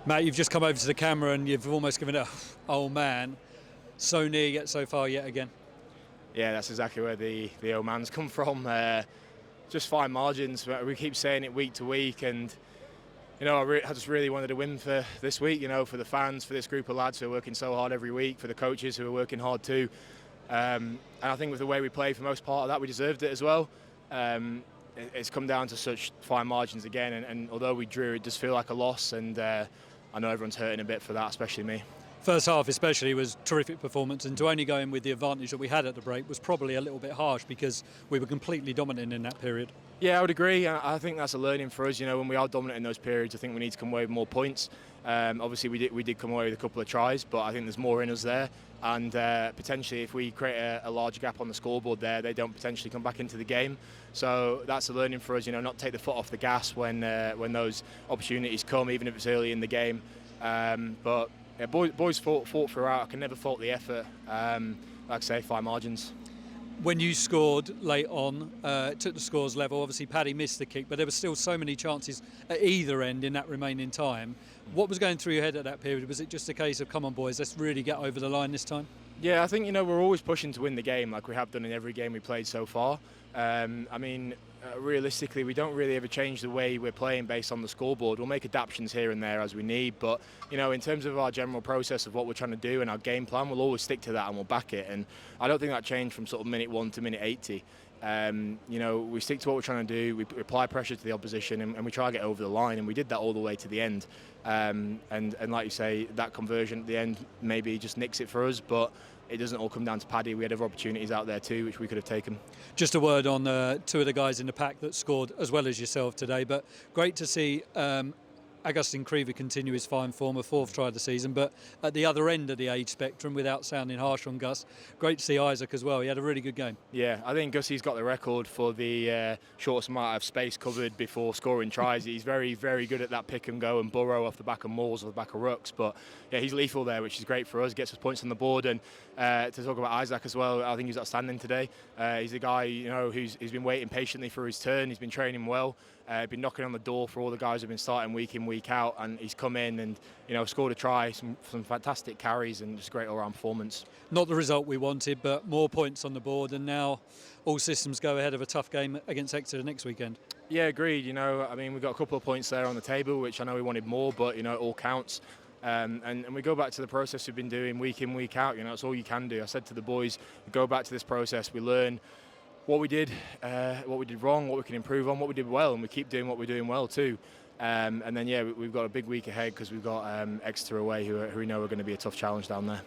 Matt, you've just come over to the camera and you've almost given it a, oh man, so near yet so far yet again. Yeah, that's exactly where the oh man's come from. Just fine margins. We keep saying it week to week, and I just really wanted to win for this week. For the fans, for this group of lads who are working so hard every week, for the coaches who are working hard too. And I think with the way we played for most part of that, we deserved it as well. It's come down to such fine margins again, and although we drew, it does feel like a loss, and I know everyone's hurting a bit for that, especially me. First half especially was terrific performance, and to only go in with the advantage that we had at the break was probably a little bit harsh because we were completely dominant in that period. Yeah, I would agree. I think that's a learning for us. When we are dominant in those periods, I think we need to come away with more points. Obviously, we did come away with a couple of tries, but I think there's more in us there. And potentially, if we create a large gap on the scoreboard there, they don't potentially come back into the game. So that's a learning for us. Not take the foot off the gas when those opportunities come, even if it's early in the game. But yeah, boys fought throughout. I can never fault the effort. Like I say, fine margins. When you scored late on, took the scores level, obviously Paddy missed the kick, but there were still so many chances at either end in that remaining time. What was going through your head at that period? Was it just a case of, come on boys, let's really get over the line this time? Yeah, I think, we're always pushing to win the game like we have done in every game we played so far. Realistically, we don't really ever change the way we're playing based on the scoreboard. We'll make adaptations here and there as we need, but in terms of our general process of what we're trying to do and our game plan, we'll always stick to that and we'll back it. And I don't think that changed from sort of minute 1 to minute 80. We stick to what we're trying to do. We apply pressure to the opposition, and we try to get over the line, and we did that all the way to the end. And like you say, that conversion at the end maybe just nicks it for us, but it doesn't all come down to Paddy. We had other opportunities out there too, which we could have taken. Just a word on two of the guys in the pack that scored as well as yourself today, but great to see 𝘬𝘢𝘬𝘠𝘭𝘺 continue his fine form, a 4th try of the season, but at the other end of the age spectrum, without sounding harsh on Gus, great to see Isaac as well. He had a really good game. Yeah, I think Gussie's got the record for the shortest amount of space covered before scoring tries. He's very, very good at that pick and go and burrow off the back of mauls, off the back of rucks, but yeah, he's lethal there, which is great for us, gets us points on the board. And to talk about Isaac as well, I think he's outstanding today. He's a guy who's been waiting patiently for his turn. He's been training well, been knocking on the door for all the guys who've been starting week in, week out, and he's come in and scored a try, some fantastic carries, and just a great all-round performance. Not the result we wanted, but more points on the board, and now all systems go ahead of a tough game against Exeter next weekend. Yeah, agreed. We've got a couple of points there on the table, which I know we wanted more, but it all counts. And we go back to the process we've been doing week in, week out. That's all you can do. I said to the boys, we go back to this process, we learn what we did wrong, what we can improve on, what we did well, and we keep doing what we're doing well too. And then, yeah, we've got a big week ahead because we've got Exeter away, who we know are going to be a tough challenge down there.